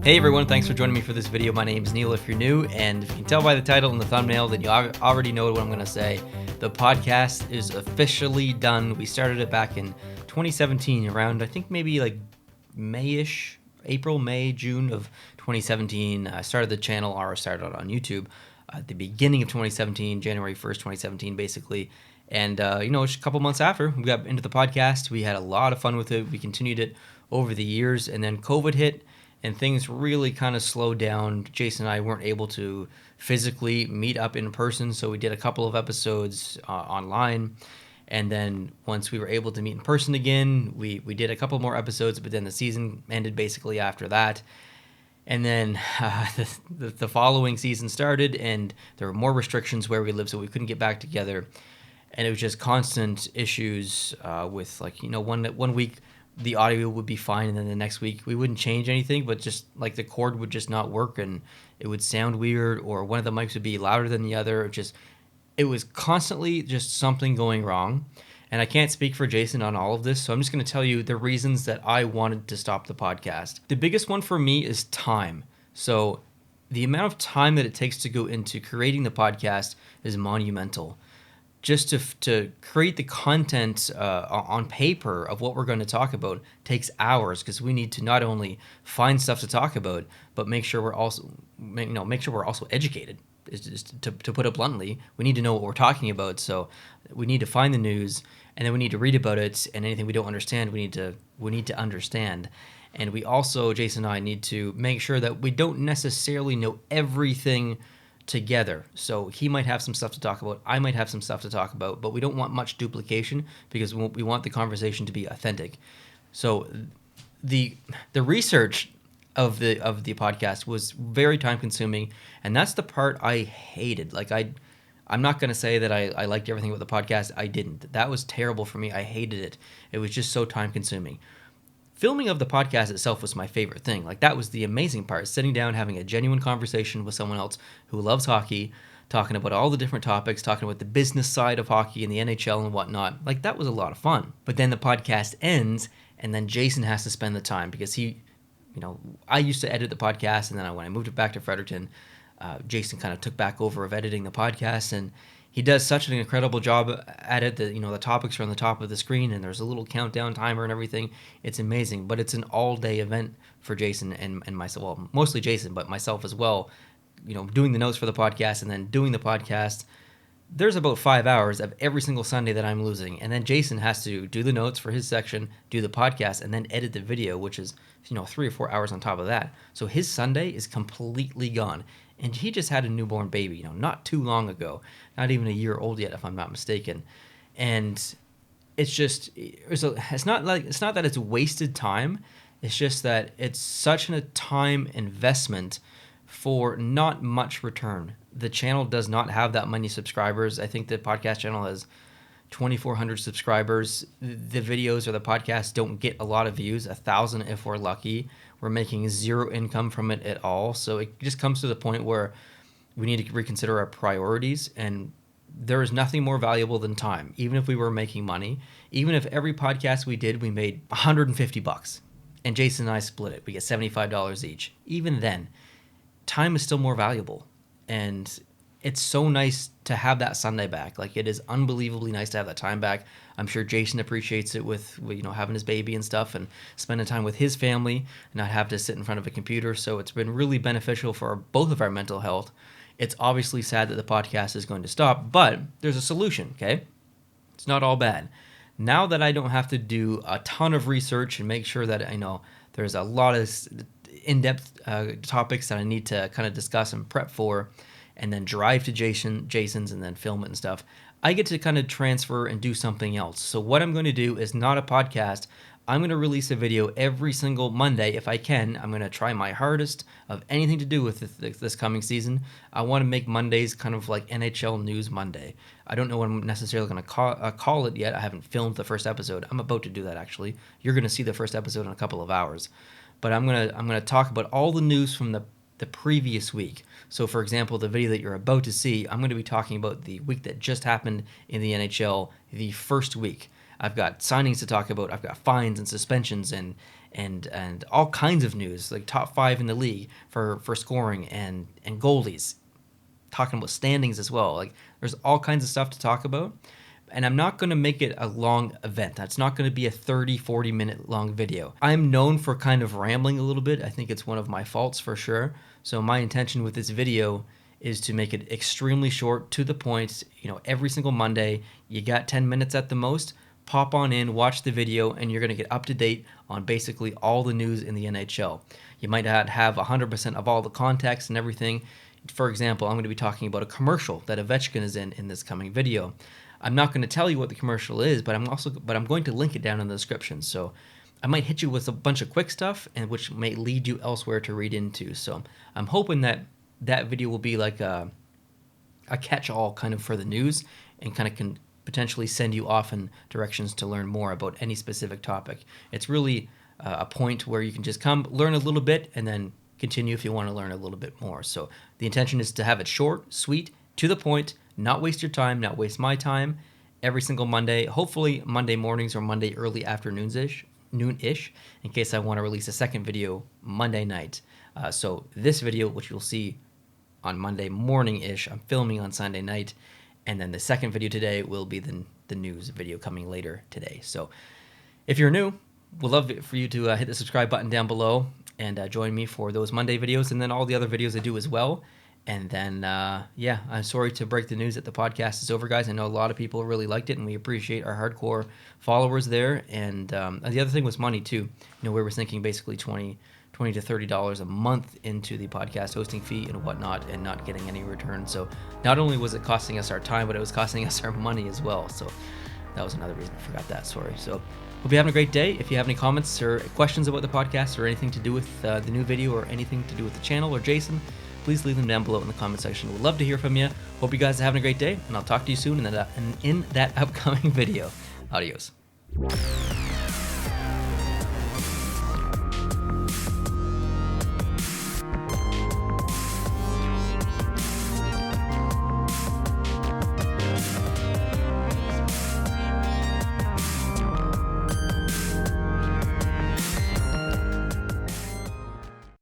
Hey everyone, thanks for joining me for this video. My name is Neil if you're new, and if you can tell by the title and the thumbnail, then you already know what I'm going to say. The podcast is officially done. We started it back in 2017, around I think maybe like May-ish, April, May, June of 2017. I started the channel, or started it on YouTube at the beginning of 2017, January 1st, 2017 basically. And just a couple months after we got into the podcast, we had a lot of fun with it. We continued it over the years, and then COVID hit and things really kind of slowed down. Jason and I weren't able to physically meet up in person, so we did a couple of episodes online. And then once we were able to meet in person again, we did a couple more episodes, but then the season ended basically after that. And then the following season started, and there were more restrictions where we lived, so we couldn't get back together. And it was just constant issues with, one week the audio would be fine, and then the next week we wouldn't change anything, but just like the cord would just not work, and it would sound weird, or one of the mics would be louder than the other. It was constantly just something going wrong. And I can't speak for Jason on all of this, so I'm just going to tell you the reasons that I wanted to stop the podcast. The biggest one for me is time. So the amount of time that it takes to go into creating the podcast is monumental. Just to create the content on paper of what we're going to talk about takes hours, because we need to not only find stuff to talk about, but make sure we're also educated. To put it bluntly, we need to know what we're talking about. So we need to find the news, and then we need to read about it. And anything we don't understand, we need to understand. And we also, Jason and I, need to make sure that we don't necessarily know everything together. So he might have some stuff to talk about, I might have some stuff to talk about, but we don't want much duplication, because we want the conversation to be authentic. So the research of the podcast was very time consuming, and that's the part I hated. I'm not going to say that I liked everything about the podcast. I didn't. That was terrible for me. I hated it. It was just so time consuming. Filming of the podcast itself was my favorite thing. That was the amazing part, sitting down, having a genuine conversation with someone else who loves hockey, talking about all the different topics, talking about the business side of hockey and the NHL and whatnot. That was a lot of fun. But then the podcast ends, and then Jason has to spend the time, because I used to edit the podcast, and then when I moved it back to Fredericton, Jason kind of took back over of editing the podcast, and he does such an incredible job at it that, the topics are on the top of the screen, and there's a little countdown timer and everything. It's amazing, but it's an all-day event for Jason and myself. Well, mostly Jason, but myself as well. Doing the notes for the podcast and then doing the podcast. There's about 5 hours of every single Sunday that I'm losing, and then Jason has to do the notes for his section, do the podcast, and then edit the video, which is 3 or 4 hours on top of that. So his Sunday is completely gone. And he just had a newborn baby, not too long ago, not even a year old yet, if I'm not mistaken. And it's not that it's wasted time. It's just that it's such a time investment for not much return. The channel does not have that many subscribers. I think the podcast channel has 2,400 subscribers. The videos or the podcast don't get a lot of views, 1,000 if we're lucky. We're making zero income from it at all. So it just comes to the point where we need to reconsider our priorities, and there is nothing more valuable than time. Even if we were making money, even if every podcast we did, we made $150, and Jason and I split it, we get $75 each. Even then, time is still more valuable, and it's so nice to have that Sunday back. It is unbelievably nice to have that time back. I'm sure Jason appreciates it with having his baby and stuff, and spending time with his family, and not have to sit in front of a computer. So it's been really beneficial for both of our mental health. It's obviously sad that the podcast is going to stop, but there's a solution, okay? It's not all bad. Now that I don't have to do a ton of research and make sure that there's a lot of in-depth topics that I need to kind of discuss and prep for, and then drive to Jason's and then film it and stuff, I get to kind of transfer and do something else. So what I'm going to do is not a podcast. I'm going to release a video every single Monday if I can. I'm going to try my hardest of anything to do with this coming season. I want to make Mondays kind of like NHL News Monday. I don't know what I'm necessarily going to call it yet. I haven't filmed the first episode. I'm about to do that, actually. You're going to see the first episode in a couple of hours. But I'm going to talk about all the news from the previous week. So, for example, the video that you're about to see, I'm going to be talking about the week that just happened in the NHL, the first week. I've got signings to talk about. I've got fines and suspensions and and all kinds of news, like top 5 in the league for scoring and goalies, talking about standings as well. Like, there's all kinds of stuff to talk about. And I'm not going to make it a long event. That's not going to be a 30-40 minute long video. I'm known for kind of rambling a little bit. I think it's one of my faults for sure. So my intention with this video is to make it extremely short, to the point. Every single Monday, you got 10 minutes at the most. Pop on in, watch the video, and you're going to get up to date on basically all the news in the NHL. You might not have 100% of all the context and everything. For example, I'm going to be talking about a commercial that Ovechkin is in this coming video. I'm not going to tell you what the commercial is, but I'm going to link it down in the description. So I might hit you with a bunch of quick stuff, and which may lead you elsewhere to read into. So I'm hoping that video will be like a catch-all kind of for the news, and kind of can potentially send you off in directions to learn more about any specific topic. It's really a point where you can just come learn a little bit and then continue if you want to learn a little bit more. So the intention is to have it short, sweet, to the point, not waste your time, not waste my time, every single Monday, hopefully Monday mornings or Monday early afternoons-ish, noon-ish, in case I want to release a second video Monday night. So this video, which you'll see on Monday morning-ish, I'm filming on Sunday night, and then the second video today will be the news video coming later today. So if you're new, we'd love for you to hit the subscribe button down below and join me for those Monday videos, and then all the other videos I do as well. And then, I'm sorry to break the news that the podcast is over, guys. I know a lot of people really liked it, and we appreciate our hardcore followers there. And the other thing was money, too. We were thinking basically $20 to $30 a month into the podcast hosting fee and whatnot, and not getting any return. So not only was it costing us our time, but it was costing us our money as well. So that was another reason I forgot that. Sorry. So hope you're having a great day. If you have any comments or questions about the podcast, or anything to do with the new video, or anything to do with the channel or Jason, please leave them down below in the comment section. We'd love to hear from you. Hope you guys are having a great day, and I'll talk to you soon in that upcoming video. Adios.